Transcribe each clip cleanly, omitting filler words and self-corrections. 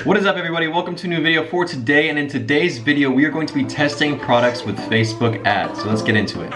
What is up, everybody? Welcome to a new video for today, and in today's video we are going to be testing products with Facebook ads. So let's get into it.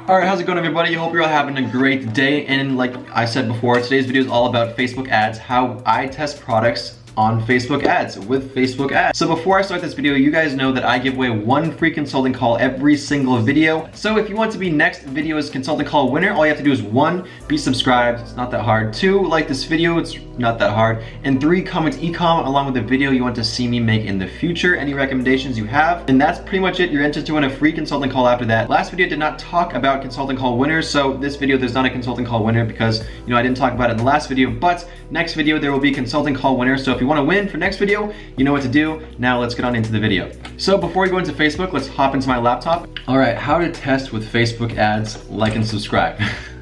Alright, how's it going, everybody? I hope you're all having a great day, and like I said before, today's video is all about Facebook ads, how I test products on Facebook ads with Facebook ads. So before I start this video, you guys know that I give away one free consulting call every single video. So if you want to be next video's consulting call winner, all you have to do is 1, be subscribed, it's not that hard. 2, like this video, it's not that hard. And 3, comment e-com along with the video you want to see me make in the future, any recommendations you have. And that's pretty much it. You're entered to win a free consulting call after that. Last video did not talk about consulting call winners, so this video there's not a consulting call winner because I didn't talk about it in the last video, but next video there will be consulting call winners. So if you want to win for next video, you know what to do. Now let's get on into the video. So before we go into Facebook, let's hop into my laptop. All right, how to test with Facebook ads, like and subscribe.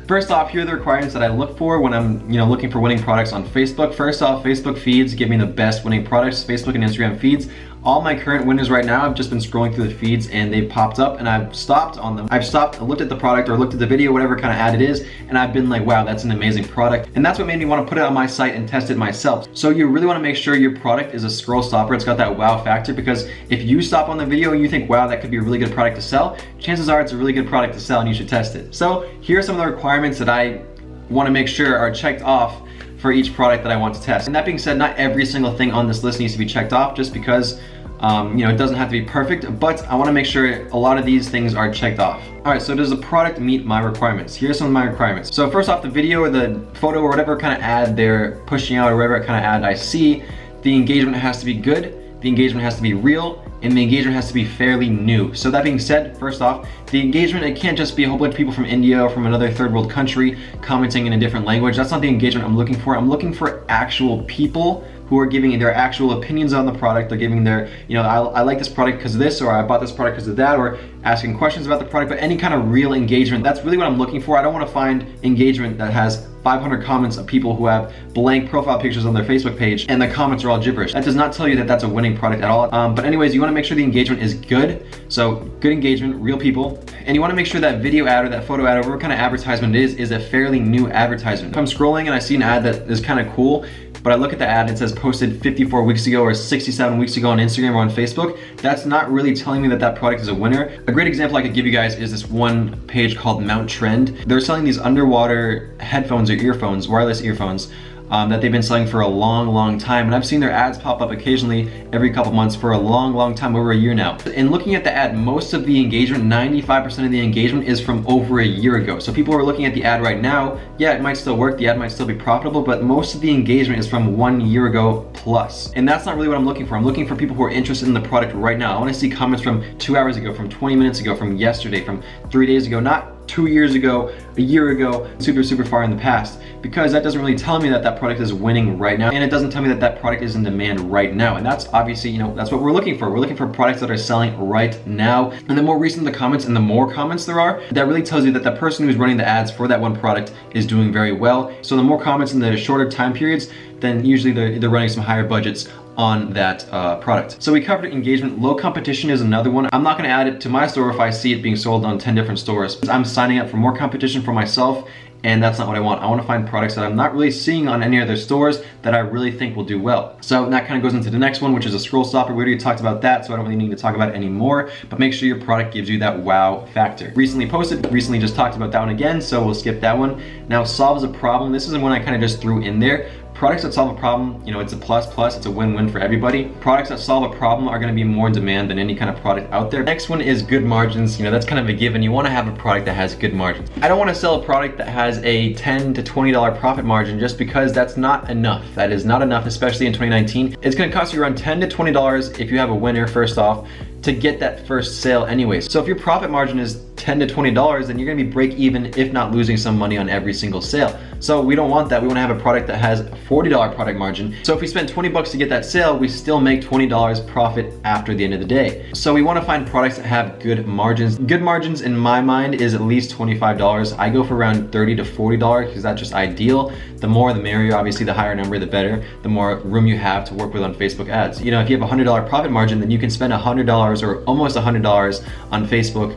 First off, here are the requirements that I look for when I'm looking for winning products on Facebook. First off, Facebook feeds give me the best winning products. Facebook and Instagram feeds. All my current winners right now, I've just been scrolling through the feeds and they've popped up and I've stopped on them. I've stopped, looked at the product or looked at the video, whatever kind of ad it is, and I've been like, wow, that's an amazing product. And that's what made me want to put it on my site and test it myself. So you really want to make sure your product is a scroll stopper. It's got that wow factor, because if you stop on the video and you think, wow, that could be a really good product to sell, chances are it's a really good product to sell and you should test it. So here are some of the requirements that I want to make sure are checked off for each product that I want to test. And that being said, not every single thing on this list needs to be checked off just because it doesn't have to be perfect, but I want to make sure a lot of these things are checked off. All right, so does the product meet my requirements? Here's some of my requirements. So first off, the video or the photo or whatever kind of ad they're pushing out or whatever kind of ad I see, the engagement has to be good, the engagement has to be real, and the engagement has to be fairly new. So that being said, first off, the engagement, it can't just be a whole bunch of people from India or from another third world country commenting in a different language. That's not the engagement I'm looking for. I'm looking for actual people who are giving their actual opinions on the product. They're giving their, I like this product because of this, or I bought this product because of that, or asking questions about the product, but any kind of real engagement. That's really what I'm looking for. I don't want to find engagement that has 500 comments of people who have blank profile pictures on their Facebook page and the comments are all gibberish. That does not tell you that that's a winning product at all. But anyways, you want to make sure the engagement is good. So good engagement, real people. And you want to make sure that video ad or that photo ad or whatever kind of advertisement it is a fairly new advertisement. If I'm scrolling and I see an ad that is kind of cool, but I look at the ad and it says posted 54 weeks ago or 67 weeks ago on Instagram or on Facebook, that's not really telling me that that product is a winner. A great example I could give you guys is this one page called Mount Trend. They're selling these underwater headphones or earphones, wireless earphones, that they've been selling for a long time, and I've seen their ads pop up occasionally every couple months for a long time, over a year now. And looking at the ad, most of the engagement, 95% of the engagement is from over a year ago. So people who are looking at the ad right now, yeah, it might still work, the ad might still be profitable, but most of the engagement is from 1 year ago plus. And that's not really what I'm looking for. I'm looking for people who are interested in the product right now. I want to see comments from 2 hours ago, from 20 minutes ago, from yesterday, from 3 days ago, not 2 years ago, a year ago, super far in the past, because that doesn't really tell me that that product is winning right now, and it doesn't tell me that that product is in demand right now. And that's obviously, that's what we're looking for. We're looking for products that are selling right now. And the more recent the comments and the more comments there are, that really tells you that the person who's running the ads for that one product is doing very well. So the more comments in the shorter time periods, then usually they're running some higher budgets on that product. So we covered engagement. Low competition is another one. I'm not going to add it to my store if I see it being sold on 10 different stores. I'm signing up for more competition for myself, and that's not what I want. I want to find products that I'm not really seeing on any other stores that I really think will do well. So that kind of goes into the next one, which is a scroll stopper. We already talked about that, so I don't really need to talk about it anymore, but make sure your product gives you that wow factor. Recently posted, recently just talked about that one again, so we'll skip that one. Now, solves a problem. This is one I kind of just threw in there. Products that solve a problem, it's a plus, it's a win-win for everybody. Products that solve a problem are gonna be more in demand than any kind of product out there. Next one is good margins. That's kind of a given. You wanna have a product that has good margins. I don't wanna sell a product that has a $10 to $20 profit margin just because that's not enough. That is not enough, especially in 2019. It's gonna cost you around $10 to $20 if you have a winner, first off, to get that first sale anyways. So if your profit margin is $10 to $20, then you're gonna be break even, if not losing some money on every single sale. So we don't want that. We wanna have a product that has a $40 product margin. So if we spend 20 bucks to get that sale, we still make $20 profit after the end of the day. So we wanna find products that have good margins. Good margins in my mind is at least $25. I go for around $30 to $40 because that's just ideal. The more the merrier, obviously the higher number the better, the more room you have to work with on Facebook ads. If you have a $100 profit margin, then you can spend $100 or almost $100 on Facebook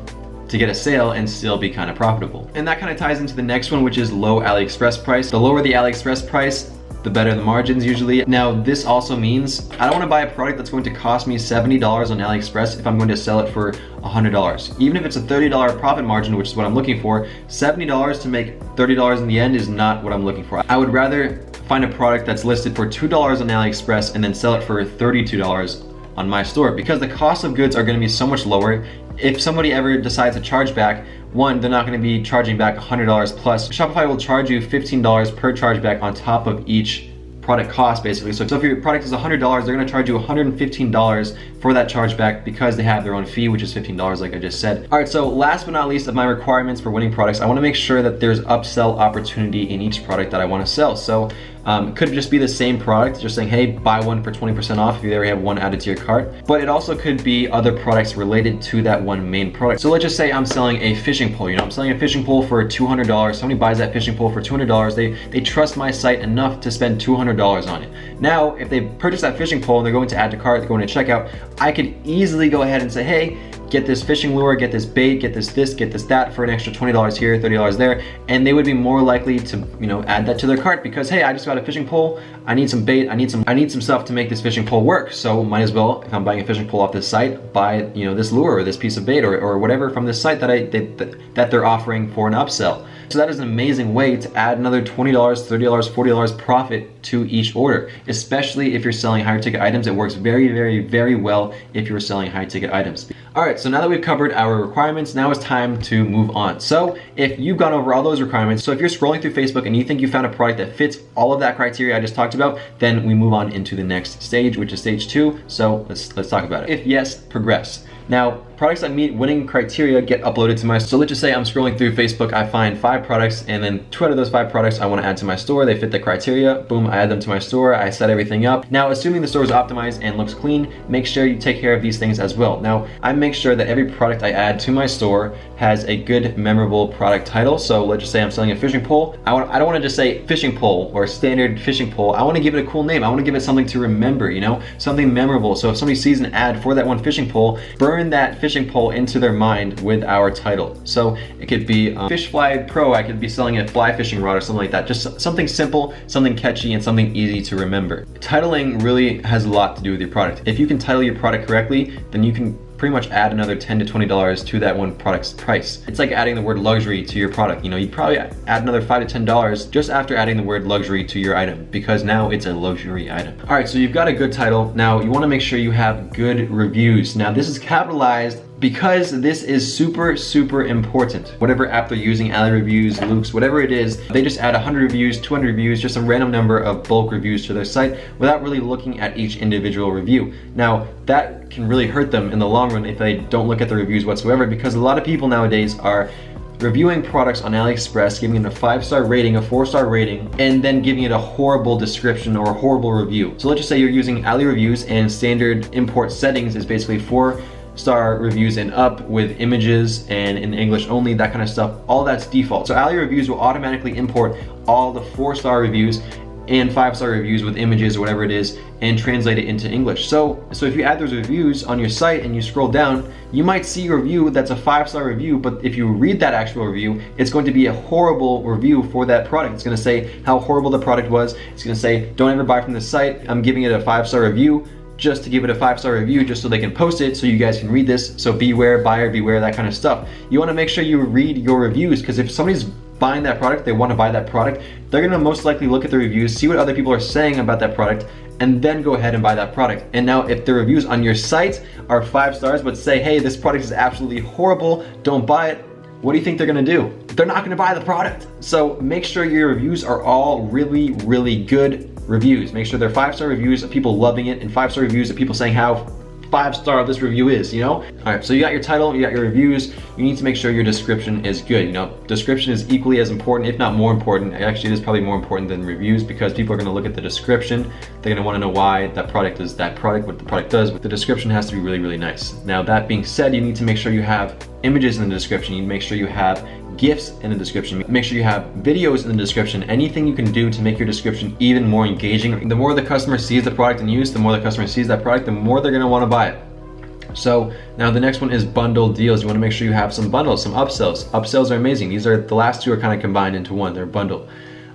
to get a sale and still be kind of profitable. And that kind of ties into the next one, which is low AliExpress price. The lower the AliExpress price, the better the margins usually. Now, this also means I don't want to buy a product that's going to cost me $70 on AliExpress if I'm going to sell it for $100. Even if it's a $30 profit margin, which is what I'm looking for, $70 to make $30 in the end is not what I'm looking for. I would rather find a product that's listed for $2 on AliExpress and then sell it for $32 on my store, because the cost of goods are going to be so much lower. If somebody ever decides to charge back, one, they're not going to be charging back $100 plus. Shopify will charge you $15 per chargeback on top of each product cost, basically. So if your product is $100, they're going to charge you $115 for that chargeback because they have their own fee, which is $15, like I just said. All right, so last but not least of my requirements for winning products, I want to make sure that there's upsell opportunity in each product that I want to sell. So it could just be the same product, just saying, hey, buy one for 20% off if you already have one added to your cart. But it also could be other products related to that one main product. So let's just say I'm selling a fishing pole. I'm selling a fishing pole for $200. Somebody buys that fishing pole for $200. They trust my site enough to spend $200 on it. Now, if they purchase that fishing pole and they're going to add to cart, they're going to checkout, I could easily go ahead and say, hey, get this fishing lure, get this bait, get this, get this, that for an extra $20 here, $30 there, and they would be more likely to, add that to their cart because, hey, I just got a fishing pole, I need some bait, I need some stuff to make this fishing pole work. So might as well, if I'm buying a fishing pole off this site, buy, this lure or this piece of bait or whatever from this site that they're offering for an upsell. So that is an amazing way to add another $20, $30, $40 profit to each order, especially if you're selling higher ticket items. It works very, very, very well if you're selling high ticket items. All right, so now that we've covered our requirements, now it's time to move on. So if you've gone over all those requirements, so if you're scrolling through Facebook and you think you found a product that fits all of that criteria I just talked about, then we move on into the next stage, which is stage 2. So let's talk about it. If yes, progress. Now, products that meet winning criteria get uploaded to my store. So let's just say I'm scrolling through Facebook, I find 5 products, and then 2 out of those 5 products I want to add to my store. They fit the criteria, boom, I add them to my store, I set everything up. Now, assuming the store is optimized and looks clean, make sure you take care of these things as well. Now, I make sure that every product I add to my store has a good, memorable product title. So let's just say I'm selling a fishing pole. I don't want to just say fishing pole or standard fishing pole. I want to give it a cool name. I want to give it something to remember, something memorable. So if somebody sees an ad for that one fishing pole, burn that fishing pole into their mind with our title. So it could be Fish Fly Pro. I could be selling a fly fishing rod or something like that. Just something simple, something catchy, and something easy to remember. Titling really has a lot to do with your product. If you can title your product correctly, then you can pretty much add another $10 to $20 to that one product's price. It's like adding the word luxury to your product. You probably add another $5 to $10 just after adding the word luxury to your item, because now it's a luxury item. All right, so you've got a good title. Now you want to make sure you have good reviews. Now this is capitalized because this is super, super important. Whatever app they're using, Ali Reviews, Luke's, whatever it is, they just add 100 reviews, 200 reviews, just a random number of bulk reviews to their site without really looking at each individual review. Now, that can really hurt them in the long run if they don't look at the reviews whatsoever, because a lot of people nowadays are reviewing products on AliExpress, giving it a 5-star rating, a 4-star rating, and then giving it a horrible description or a horrible review. So let's just say you're using Ali Reviews and standard import settings is basically 4-star reviews and up with images and in English only, that kind of stuff. All that's default. So Ali Reviews will automatically import all the 4-star reviews and 5-star reviews with images or whatever it is and translate it into English. So if you add those reviews on your site and you scroll down, you might see a review that's a 5-star review, but if you read that actual review, it's going to be a horrible review for that product. It's going to say how horrible the product was. It's going to say, don't ever buy from this site. I'm giving it a 5-star review just to give it a 5-star review, just so they can post it so you guys can read this. So beware, buyer beware, that kind of stuff. You want to make sure you read your reviews, because if somebody's buying that product, they want to buy that product, they're going to most likely look at the reviews, see what other people are saying about that product, and then go ahead and buy that product. And now if the reviews on your site are 5 stars but say, hey, this product is absolutely horrible, don't buy it, what do you think they're going to do? They're not going to buy the product. So make sure your reviews are all really, really good reviews. Make sure they're 5-star reviews of people loving it and 5-star reviews of people saying how 5-star this review is, All right, so you got your title, you got your reviews, you need to make sure your description is good, Description is equally as important, if not more important. Actually, it is probably more important than reviews, because people are gonna look at the description. They're gonna wanna know why that product is that product, what the product does. But the description has to be really, really nice. Now, that being said, you need to make sure you have images in the description. You need to make sure you have GIFs in the description. Make sure you have videos in the description. Anything you can do to make your description even more engaging. The more the customer sees the product in use, the more the customer sees that product, the more they're gonna wanna buy it. So now the next one is bundle deals. You want to make sure you have some bundles, some upsells. Upsells are amazing. These are the last two are kind of combined into one. They're bundle.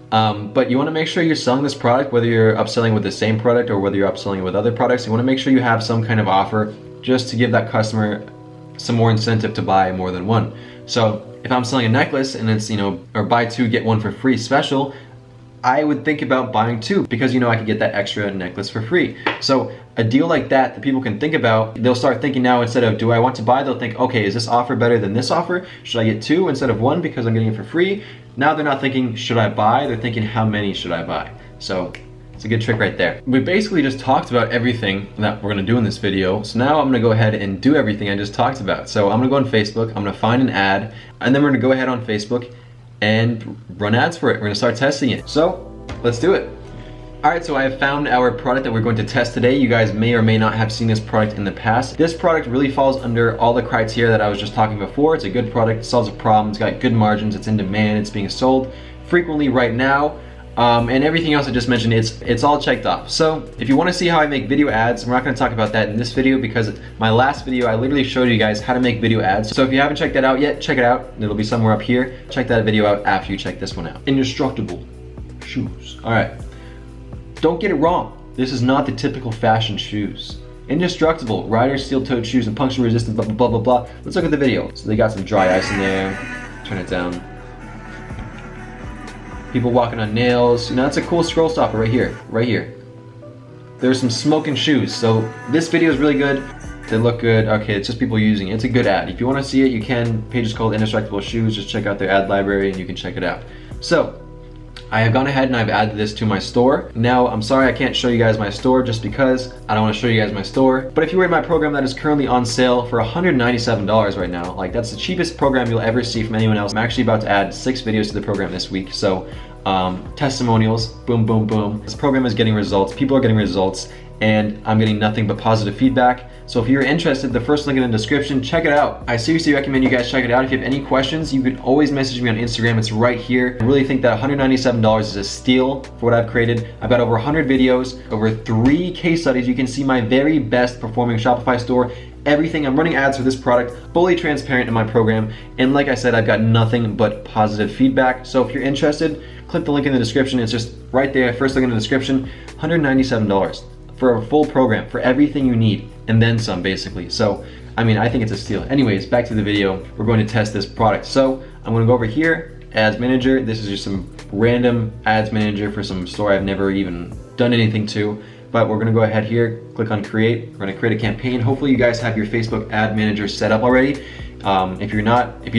But you want to make sure you're selling this product, whether you're upselling with the same product or whether you're upselling with other products. You want to make sure you have some kind of offer just to give that customer some more incentive to buy more than one. So if I'm selling a necklace and it's, or buy two, get one for free special, I would think about buying two because I could get that extra necklace for free. So a deal like that people can think about, they'll start thinking now instead of do I want to buy, they'll think, okay, is this offer better than this offer? Should I get two instead of one because I'm getting it for free? Now they're not thinking, should I buy? They're thinking, how many should I buy? So it's a good trick right there. We basically just talked about everything that we're gonna do in this video. So now I'm gonna go ahead and do everything I just talked about. So I'm gonna go on Facebook, I'm gonna find an ad, and then we're gonna go ahead on Facebook and run ads for it. We're gonna start testing it. So let's do it. All right, so I have found our product that we're going to test today. You guys may or may not have seen this product in the past. This product really falls under all the criteria that I was just talking before. It's a good product, it solves a problem, it's got good margins, it's in demand, it's being sold frequently right now. And everything else I just mentioned, it's all checked off. So if you want to see how I make video ads, we're not going to talk about that in this video because my last video I literally showed you guys how to make video ads. So if you haven't checked that out yet, check it out. It'll be somewhere up here. Check that video out after you check this one out. Indestructible shoes. All right, don't get it wrong. This is not the typical fashion shoes. Indestructible, rider steel-toed shoes and puncture resistant, blah, blah, blah, blah, blah. Let's look at the video. So they got some dry ice in there. Turn it down. People walking on nails. That's a cool scroll stopper right here, right here. There's some smoking shoes. So this video is really good. They look good. Okay, it's just people using it. It's a good ad. If you want to see it, you can. Page is called Indestructible Shoes. Just check out their ad library and you can check it out. So I have gone ahead and I've added this to my store. Now, I'm sorry I can't show you guys my store just because I don't want to show you guys my store. But if you were in my program that is currently on sale for $197 right now, like that's the cheapest program you'll ever see from anyone else. I'm actually about to add 6 videos to the program this week. So testimonials, boom, boom, boom. This program is getting results. People are getting results and I'm getting nothing but positive feedback. So if you're interested, the first link in the description, check it out. I seriously recommend you guys check it out. If you have any questions, you can always message me on Instagram. It's right here. I really think that $197 is a steal for what I've created. I've got over 100 videos, over 3 case studies. You can see my very best performing Shopify store. Everything. I'm running ads for this product, fully transparent in my program. And like I said, I've got nothing but positive feedback. So if you're interested, click the link in the description. It's just right there, first link in the description, $197 for a full program, for everything you need, and then some basically. So, I mean, I think it's a steal. Anyways, back to the video. We're going to test this product. So I'm gonna go over here, Ads Manager. This is just some random Ads Manager for some store I've never even done anything to. But we're gonna go ahead here, click on create. We're gonna create a campaign. Hopefully you guys have your Facebook ad manager set up already. If you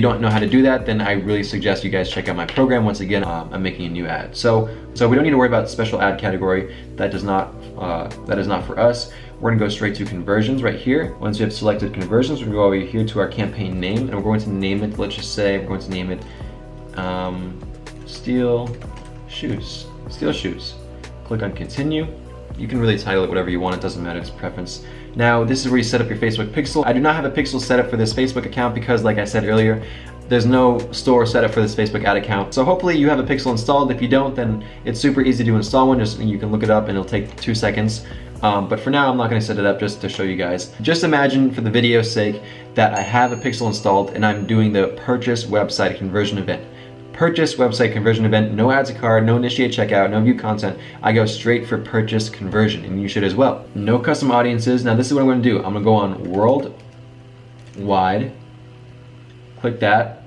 don't know how to do that, then I really suggest you guys check out my program. Once again, I'm making a new ad. So we don't need to worry about special ad category. That is not for us. We're gonna go straight to conversions right here. Once you have selected conversions, we're gonna go over here to our campaign name and we're going to name it, let's just say, we're going to name it Steel Shoes. Steel Shoes. Click on continue. You can really title it whatever you want, it doesn't matter, it's preference. Now, this is where you set up your Facebook pixel. I do not have a pixel set up for this Facebook account because, like I said earlier, there's no store set up for this Facebook ad account. So hopefully you have a pixel installed. If you don't, then it's super easy to install one. Just you can look it up and it'll take 2 seconds. But for now, I'm not gonna set it up just to show you guys. Just imagine, for the video's sake, that I have a pixel installed and I'm doing the purchase website conversion event. Purchase website conversion event, no add to cart, no initiate checkout, no view content. I go straight for purchase conversion, and you should as well. No custom audiences. Now this is what I'm gonna do. I'm gonna go on worldwide, click that.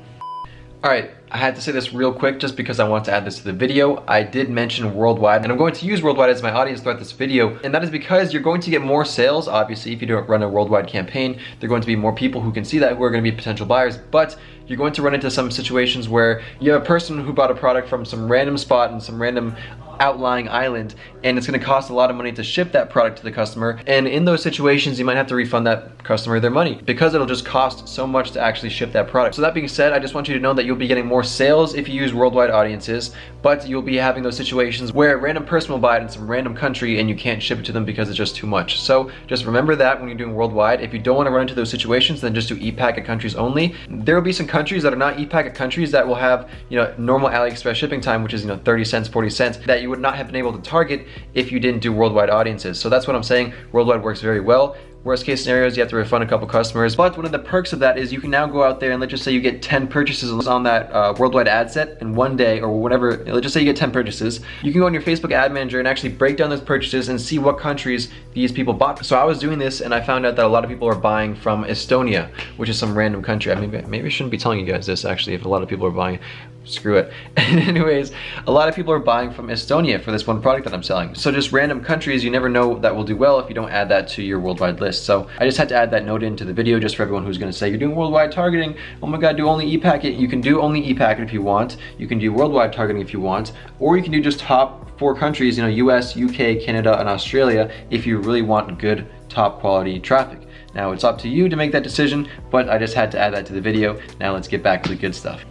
All right, I had to say this real quick just because I want to add this to the video. I did mention worldwide, and I'm going to use worldwide as my audience throughout this video, and that is because you're going to get more sales, obviously, if you don't run a worldwide campaign. There are going to be more people who can see that, who are going to be potential buyers, but you're going to run into some situations where you have a person who bought a product from some random spot in some random outlying island, and it's going to cost a lot of money to ship that product to the customer, and in those situations you might have to refund that customer their money because it'll just cost so much to actually ship that product. So that being said, I just want you to know that you'll be getting more sales if you use worldwide audiences, but you'll be having those situations where a random person will buy it in some random country and you can't ship it to them because it's just too much. So just remember that when you're doing worldwide. If you don't want to run into those situations, then just do e-packet countries only. There will be some countries that are not e-packet countries that will have, normal AliExpress shipping time, which is 30 cents, 40 cents, that you would not have been able to target if you didn't do worldwide audiences. So that's what I'm saying. Worldwide works very well. Worst case scenarios, you have to refund a couple customers. But one of the perks of that is you can now go out there and let's just say you get 10 purchases on that worldwide ad set in one day or whatever. Let's just say you get 10 purchases. You can go on your Facebook ad manager and actually break down those purchases and see what countries these people bought. So I was doing this and I found out that a lot of people are buying from Estonia, which is some random country. I mean, maybe I shouldn't be telling you guys this actually if a lot of people are buying. Screw it. Anyways, a lot of people are buying from Estonia for this one product that I'm selling. So just random countries, you never know that will do well if you don't add that to your worldwide list. So I just had to add that note into the video just for everyone who's gonna say, you're doing worldwide targeting, oh my God, do only e-packet. You can do only e-packet if you want. You can do worldwide targeting if you want, or you can do just top 4 countries, you know, US, UK, Canada, and Australia if you really want good top quality traffic. Now it's up to you to make that decision, but I just had to add that to the video. Now let's get back to the good stuff.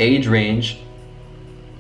Age range.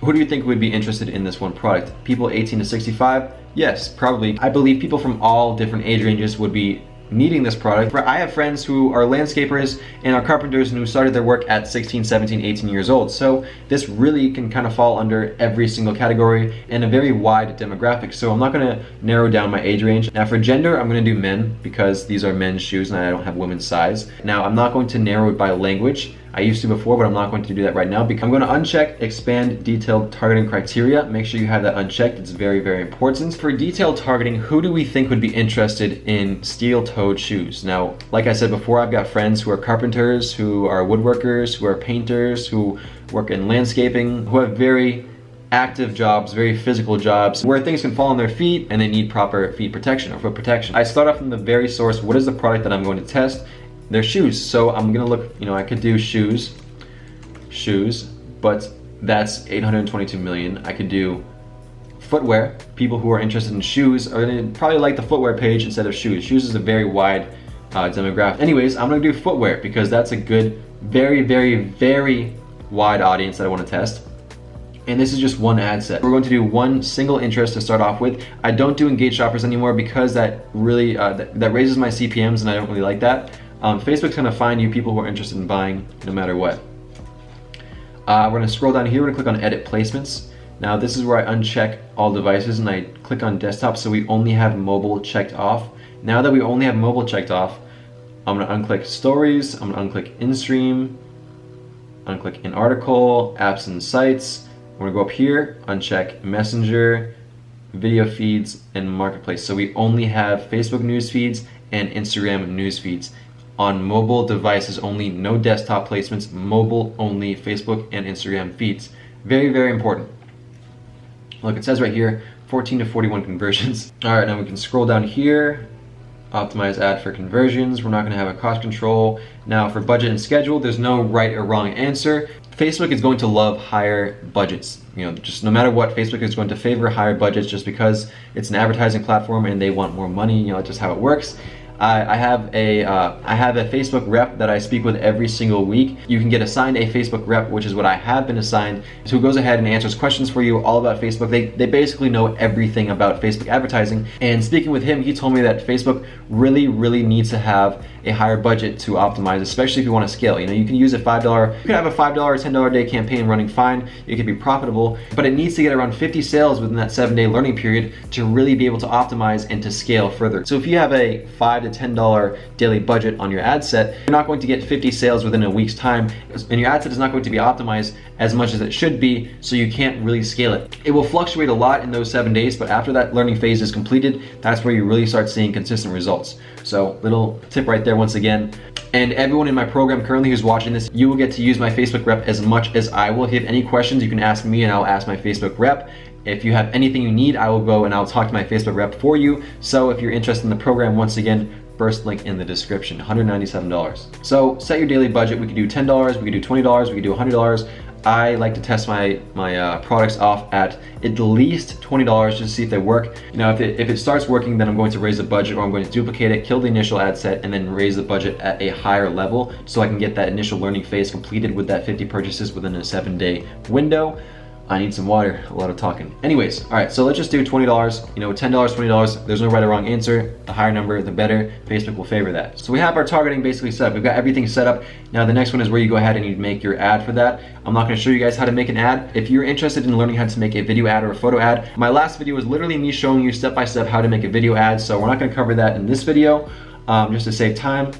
Who do you think would be interested in this one product? People 18 to 65? Yes, probably. I believe people from all different age ranges would be needing this product. I have friends who are landscapers and are carpenters and who started their work at 16, 17, 18 years old. So this really can kind of fall under every single category and a very wide demographic. So I'm not gonna narrow down my age range. Now for gender, I'm gonna do men because these are men's shoes and I don't have women's size. Now I'm not going to narrow it by language. I used to before, but I'm not going to do that right now because I'm going to uncheck expand detailed targeting criteria. Make sure you have that unchecked. It's very, very important. For detailed targeting, who do we think would be interested in steel-toed shoes? Now, like I said before, I've got friends who are carpenters, who are woodworkers, who are painters, who work in landscaping, who have very active jobs, very physical jobs, where things can fall on their feet and they need proper feet protection or foot protection. I start off from the very source. What is the product that I'm going to test? They're shoes. So I'm gonna look, you know, I could do shoes, but that's 822 million. I could do footwear. People who are interested in shoes are gonna probably like the footwear page instead of shoes. Shoes is a very wide demographic. Anyways, I'm gonna do footwear because that's a good, very, very, very wide audience that I wanna test. And this is just one ad set. We're going to do one single interest to start off with. I don't do engaged shoppers anymore because that really, that raises my CPMs and I don't really like that. Facebook's gonna find you people who are interested in buying no matter what. We're gonna scroll down here, we're gonna click on edit placements. Now this is where I uncheck all devices and I click on desktop so we only have mobile checked off. Now that we only have mobile checked off, I'm gonna unclick stories, I'm gonna unclick in-stream, unclick in article, apps and sites. We're gonna go up here, uncheck messenger, video feeds, and marketplace. So we only have Facebook news feeds and Instagram news feeds. On mobile devices only, no desktop placements, mobile only Facebook and Instagram feeds. Very, very important. Look, it says right here, 14 to 41 conversions. All right, now we can scroll down here, optimize ad for conversions. We're not gonna have a cost control. Now for budget and schedule, there's no right or wrong answer. Facebook is going to love higher budgets. You know, just no matter what, Facebook is going to favor higher budgets just because it's an advertising platform and they want more money. You know, that's just how it works. I have a Facebook rep that I speak with every single week. You can get assigned a Facebook rep, which is what I have been assigned, who goes ahead and answers questions for you all about Facebook. They basically know everything about Facebook advertising. And speaking with him, he told me that Facebook really, really needs to have a higher budget to optimize, especially if you want to scale. You know, you can use a $5, you could have a $5 or $10 a day campaign running fine. It could be profitable, but it needs to get around 50 sales within that 7-day learning period to really be able to optimize and to scale further. So if you have a $5 to $10 daily budget on your ad set, you're not going to get 50 sales within a week's time, and your ad set is not going to be optimized as much as it should be, so you can't really scale it. It will fluctuate a lot in those 7 days, but after that learning phase is completed, that's where you really start seeing consistent results. So little tip right there once again. And everyone in my program currently who's watching this, you will get to use my Facebook rep as much as I will. If you have any questions, you can ask me and I'll ask my Facebook rep. If you have anything you need, I will go and I'll talk to my Facebook rep for you. So if you're interested in the program, once again, first link in the description, $197. So set your daily budget. We could do $10, we could do $20, we could do $100. I like to test my products off at least $20 just to see if they work. You know, if it starts working, then I'm going to raise the budget, or I'm going to duplicate it, kill the initial ad set, and then raise the budget at a higher level so I can get that initial learning phase completed with that 50 purchases within a 7-day window. I need some water, a lot of talking. Anyways, all right, so let's just do $20, you know, $10, $20, there's no right or wrong answer. The higher number, the better. Facebook will favor that. So we have our targeting basically set up. We've got everything set up. Now the next one is where you go ahead and you make your ad for that. I'm not gonna show you guys how to make an ad. If you're interested in learning how to make a video ad or a photo ad, my last video was literally me showing you step by step how to make a video ad, so we're not gonna cover that in this video. just to save time.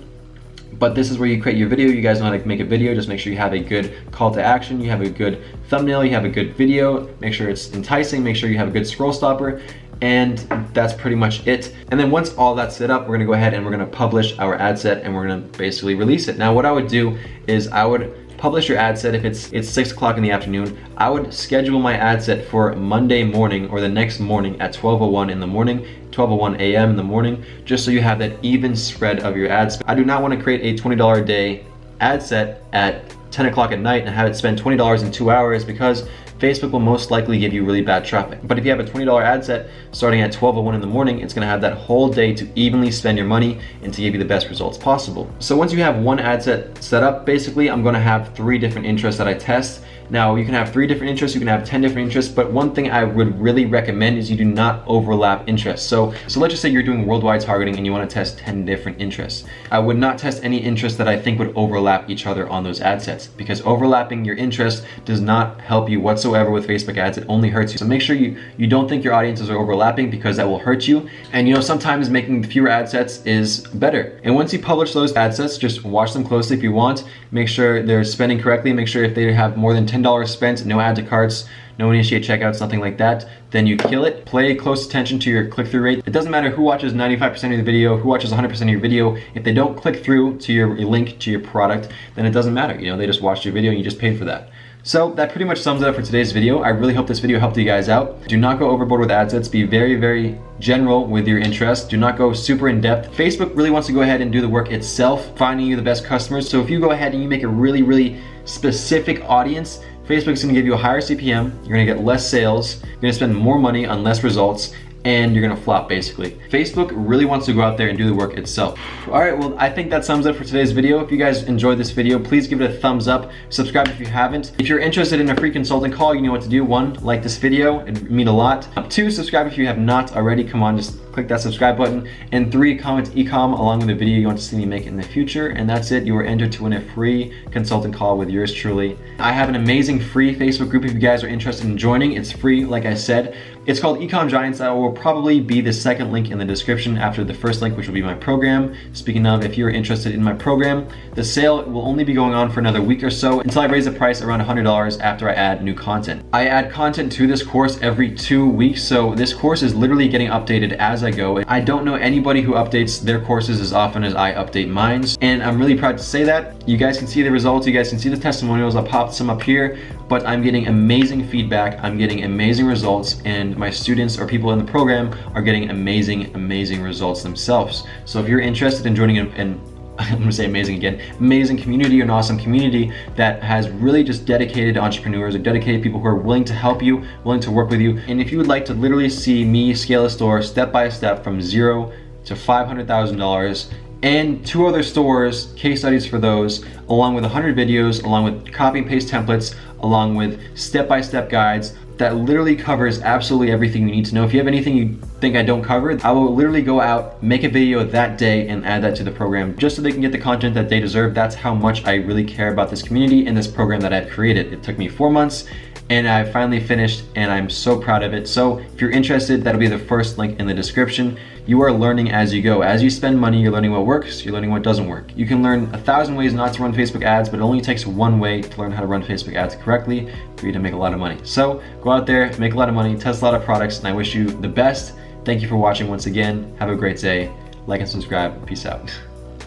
But this is where you create your video. You guys know how to make a video. Just make sure you have a good call to action, you have a good thumbnail, you have a good video, make sure it's enticing, make sure you have a good scroll stopper, and that's pretty much it. And then once all that's set up, we're gonna go ahead and we're gonna publish our ad set, and we're gonna basically release it. Now what I would do is I would publish your ad set. If it's 6 o'clock in the afternoon, I would schedule my ad set for Monday morning or the next morning at 12:01 in the morning, 12:01 a.m. in the morning, just so you have that even spread of your ads. I do not want to create a $20 a day ad set at 10 o'clock at night and have it spend $20 in 2 hours, because Facebook will most likely give you really bad traffic. But if you have a $20 ad set starting at 12:01 in the morning, it's gonna have that whole day to evenly spend your money and to give you the best results possible. So once you have one ad set up, basically I'm gonna have 3 different interests that I test. Now you can have 3 different interests, you can have 10 different interests, but one thing I would really recommend is you do not overlap interests. So let's just say you're doing worldwide targeting and you wanna test 10 different interests. I would not test any interests that I think would overlap each other on those ad sets, because overlapping your interests does not help you whatsoever with Facebook ads. It only hurts you. So make sure you don't think your audiences are overlapping, because that will hurt you. And you know, sometimes making fewer ad sets is better. And once you publish those ad sets, just watch them closely if you want. Make sure they're spending correctly. Make sure if they have more than $10 spent, no add to carts, no initiate checkouts, nothing like that, then you kill it. Pay close attention to your click-through rate. It doesn't matter who watches 95% of the video, who watches 100% of your video. If they don't click through to your link to your product, then it doesn't matter. You know, they just watched your video and you just paid for that. So that pretty much sums it up for today's video. I really hope this video helped you guys out. Do not go overboard with ad sets. Be very, very general with your interests. Do not go super in depth. Facebook really wants to go ahead and do the work itself, finding you the best customers. So if you go ahead and you make a really, really specific audience, Facebook's gonna give you a higher CPM, you're gonna get less sales, you're gonna spend more money on less results, and you're gonna flop basically. Facebook really wants to go out there and do the work itself. All right, well, I think that sums it for today's video. If you guys enjoyed this video, please give it a thumbs up. Subscribe if you haven't. If you're interested in a free consulting call, you know what to do. 1, like this video, it'd mean a lot. 2, subscribe if you have not already. Come on, just click that subscribe button. And 3, comment ecom along with the video you want to see me make in the future. And that's it. You are entered to win a free consulting call with yours truly. I have an amazing free Facebook group if you guys are interested in joining. It's free, like I said. It's called Ecom Giants. That will probably be the second link in the description after the first link, which will be my program. Speaking of, if you're interested in my program, the sale will only be going on for another week or so until I raise the price around $100 after I add new content. I add content to this course every 2 weeks, so this course is literally getting updated as I go. I don't know anybody who updates their courses as often as I update mine, and I'm really proud to say that. You guys can see the results, you guys can see the testimonials. I'll pop some up here, but I'm getting amazing feedback, I'm getting amazing results, and my students or people in the program are getting amazing results themselves. So if you're interested in joining an I'm gonna say amazing again, amazing community, an awesome community that has really just dedicated entrepreneurs or dedicated people who are willing to help you, willing to work with you. And if you would like to literally see me scale a store step by step from $0 to $500,000, and 2 other stores, case studies for those, along with 100 videos, along with copy and paste templates, along with step-by-step guides that literally covers absolutely everything you need to know. If you have anything you think I don't cover, I will literally go out, make a video that day, and add that to the program just so they can get the content that they deserve. That's how much I really care about this community and this program that I've created. It took me 4 months, and I finally finished, and I'm so proud of it. So if you're interested, that'll be the first link in the description. You are learning as you go. As you spend money, you're learning what works, you're learning what doesn't work. You can learn 1,000 ways not to run Facebook ads, but it only takes 1 way to learn how to run Facebook ads correctly for you to make a lot of money. So go out there, make a lot of money, test a lot of products, and I wish you the best. Thank you for watching once again. Have a great day. Like and subscribe. Peace out.